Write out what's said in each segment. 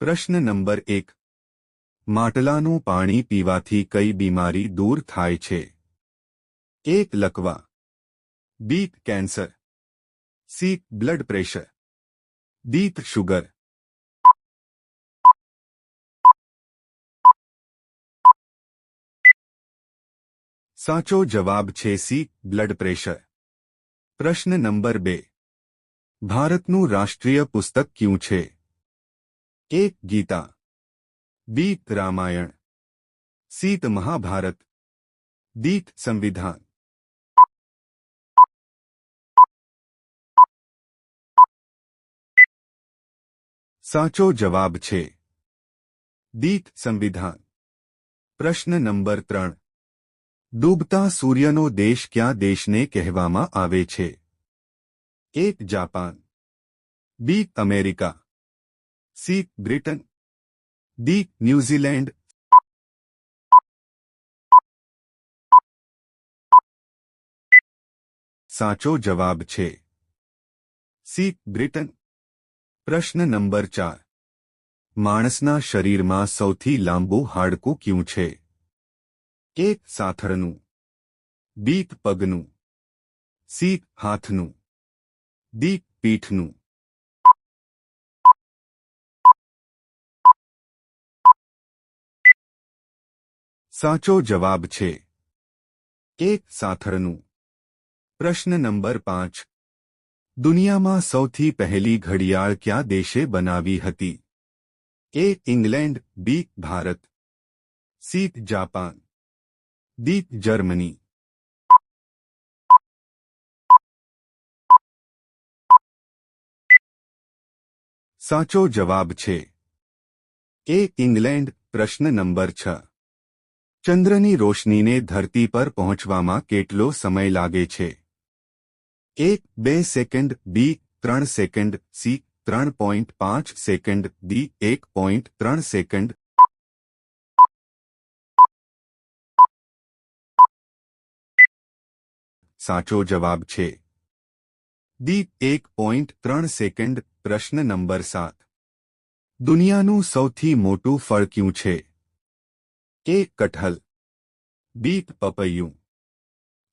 પ્રશ્ન નંબર 1. માટલાનું પાણી પીવાથી કઈ બીમારી દૂર થાય છે? 1. લકવા, B. Cancer, C. Blood pressure, D. Sugar. સાચો જવાબ છે C. Blood pressure. પ્રશ્ન નંબર 2. ભારતનું રાષ્ટ્રીય પુસ્તક કયું છે? 1. Gita, B. Ramayana, C. Mahabharata, D. સંવિધાન. સાચો જવાબ છે D. સંવિધાન. પ્રશ્ન નંબર 3. ડૂબતા સૂર્યનો દેશ કયા દેશને કહેવામાં આવે છે? 1. Japan, B. America, C. Britain, D. New Zealand. સાચો જવાબ છે C. બ્રિટન. પ્રશ્ન નંબર 4. માણસના શરીરમાં સૌથી લાંબુ હાડકું કયું છે? 1. સાથળનું, B. પગનું, C. હાથનું, D. પીઠનું. સાચો જવાબ છે 1. સાથળનું. પ્રશ્ન નંબર 5. દુનિયામાં સૌથી પહેલી ઘડિયાળ કયા દેશે બનાવી હતી? 1. England, B. Bharat, C. Japan, D. Germany. સાચો જવાબ છે 1. ઇંગ્લેન્ડ. પ્રશ્ન નંબર 6. ચંદ્રની રોશનીને ધરતી પર પહોંચવામાં કેટલો સમય લાગે છે? 1. 2 second, B. 3 second, C. 3.5 second, D. 1.3 second. સાચો જવાબ છે D. 1.3 સેકન્ડ. પ્રશ્ન નંબર 7. દુનિયાનું સૌથી મોટું ફળ કયું છે? 1. કઠહલ, B. પપૈયું,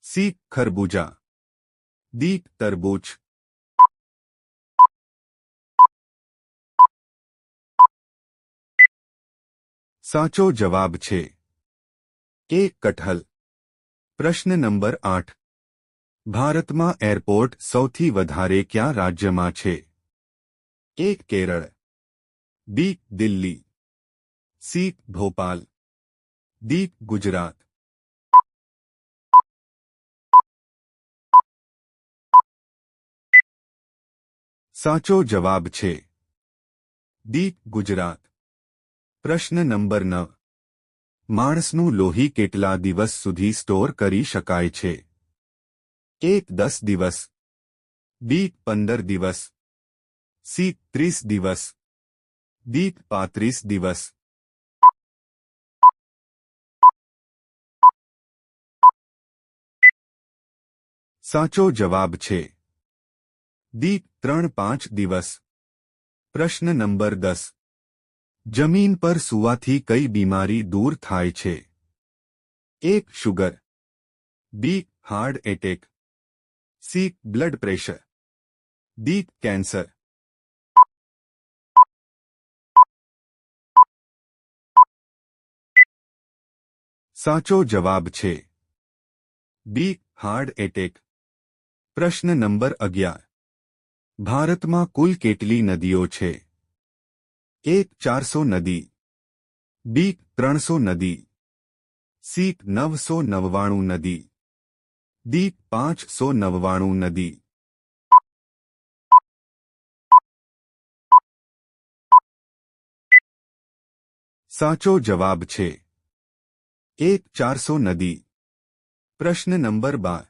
C. ખરબૂજા, D. તરબૂચ. સાચો જવાબ છે 1. કઠહલ. પ્રશ્ન નંબર 8. ભારતમાં એરપોર્ટ સૌથી વધારે કયા રાજ્યમાં છે? 1. Kerala, B. Delhi, C. Bhopal, D. Gujarat. સાચો જવાબ છે D. ગુજરાત. પ્રશ્ન નંબર 9. માણસનું લોહી કેટલા દિવસ સુધી સ્ટોર કરી શકાય છે? 1. 10 દિવસ, B. 15 દિવસ, C. 30 દિવસ, D. 35 દિવસ. સાચો જવાબ છે D. 3-5 દિવસ. પ્રશ્ન નંબર 10. જમીન પર સૂવાથી કઈ બીમારી દૂર થાય છે? 1. Sugar, B. Heart attack, C. Blood pressure, D. Cancer. સાચો જવાબ છે B. Heart attack. પ્રશ્ન નંબર 11. ભારતમાં કુલ કેટલી નદીઓ છે? 1. 400 નદી, B. 300 નદી, C. 999 નદી, D. 599 નદી. સાચો જવાબ છે 1. 400 નદી. પ્રશ્ન નંબર 12.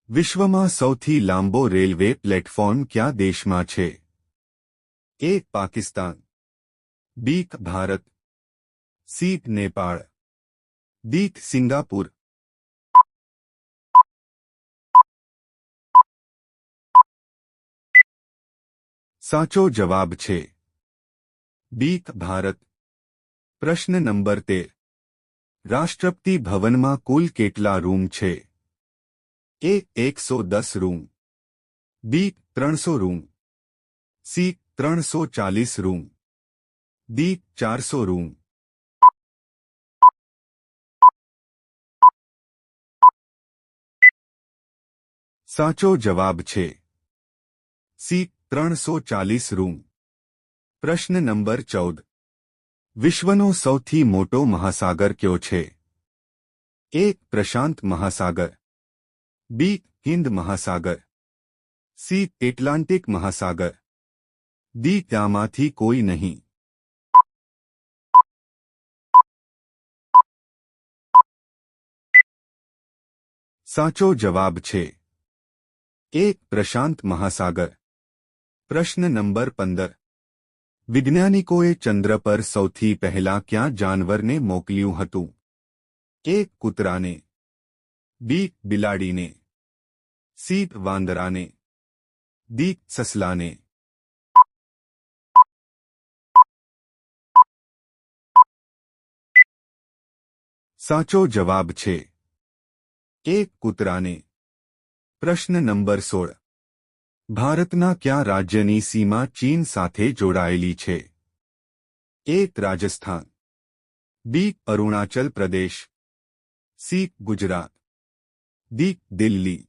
વિશ્વમાં સૌથી લાંબો રેલવે પ્લેટફોર્મ કયા દેશમાં છે? 1. Pakistan, B. Bharat, C. Nepal, D. Singapore. સાચો જવાબ છે બી ભારત। પ્રશ્ન નંબર 13 રાષ્ટ્રપતિ ભવનમાં કુલ કેટલા રૂમ છે? એ 110 રૂમ, બી 300 room, C 340 room, D 400 room. સાચો જવાબ છે સી 340 રૂમ। પ્રશ્ન નંબર 14 વિશ્વનો સૌથી મોટો મહાસાગર કયો છે? એ પ્રશાંત મહાસાગર, બી હિંદ મહાસાગર, સી એટલાન્ટિક મહાસાગર, ડી ત્યાંમાંથી કોઈ નહીં। સાચો જવાબ છે એ પ્રશાંત મહાસાગર। પ્રશ્ન નંબર 15 વૈજ્ઞાનિકોએ ચંદ્ર પર સૌથી પહેલા ક્યાં જાનવરને મોકલ્યું હતું? એ કૂતરાને, બી બિલાડીને, સી વાંદરાને, ડી સસલાને। સાચો જવાબ છે એ કૂતરાને। પ્રશ્ન નંબર 16 ભારતના કયા રાજ્યની સીમા ચીન સાથે જોડાયેલી છે? એ રાજસ્થાન, બી અરુણાચલ પ્રદેશ, સી ગુજરાત, ડી દિલ્હી।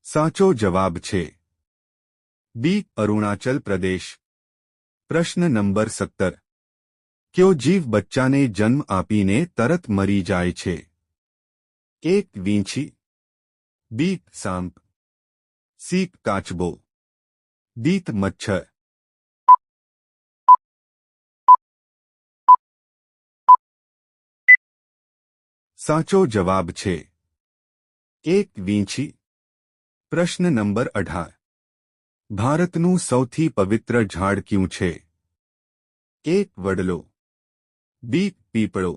સાચો જવાબ છે બી અરુણાચલ પ્રદેશ। પ્રશ્ન નંબર 17 કયો જીવ બચ્ચાને જન્મ આપીને તરત મરી જાય છે? એ વીંછી, બી સાંપ, સી કાચબો, ડી મચ્છર। સાચો જવાબ છે એ વીંછી। પ્રશ્ન નંબર 18 ભારતનું સૌથી પવિત્ર ઝાડ કયું છે? એ વડલો, બી પીપળો,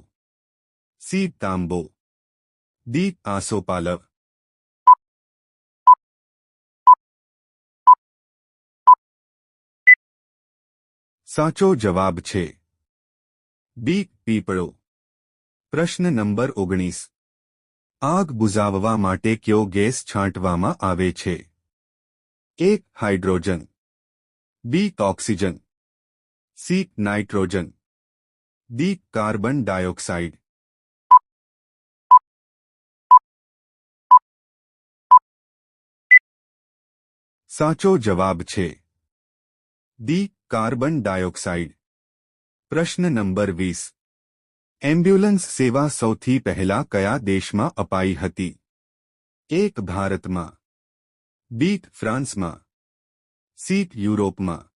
સી તાંબો, ડી આસોપાલવ। સાચો જવાબ છે બી પીપળો। પ્રશ્ન નંબર 19 આગ બુઝાવવા માટે કયો ગેસ છાંટવામાં આવે છે? A hydrogen, B oxygen, C nitrogen, D carbon dioxide. સાચો જવાબ છે ડી કાર્બન ડાયોક્સાઇડ। પ્રશ્ન નંબર 20 એમ્બ્યુલન્સ સેવા સૌથી પહેલા કયા દેશમાં અપાઈ હતી? એ ભારતમાં, બી ફ્રાન્સમાં, સી યુરોપમાં,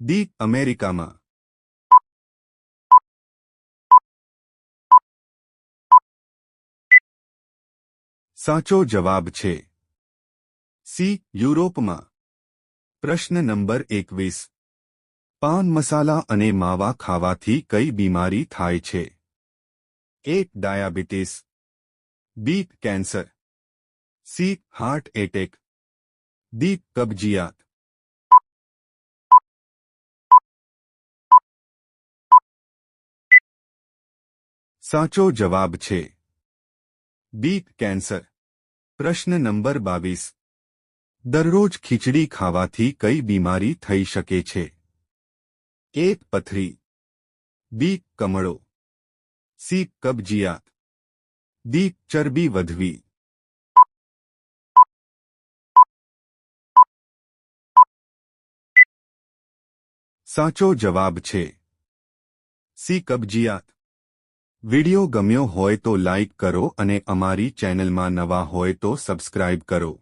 ડી અમેરિકામાં। સાચો જવાબ છે સી યુરોપમાં। પ્રશ્ન નંબર 21 પાન મસાલા અને માવા ખાવાથી કઈ બીમારી થાય છે? A diabetes, B cancer, C heart attack, D કબજિયાત। સાચો જવાબ છે બી કેન્સર। પ્રશ્ન નંબર 22 દરરોજ ખીચડી ખાવાથી કઈ બીમારી થઈ શકે છે? એ પથરી, બી કમળો, સી કબજિયાત, ડી ચરબી વધવી। સાચો જવાબ છે સી કબજિયાત। વિડિયો ગમ્યો હોય તો લાઇક કરો અને અમારી ચેનલમાં નવા હોય તો સબસ્ક્રાઇબ કરો।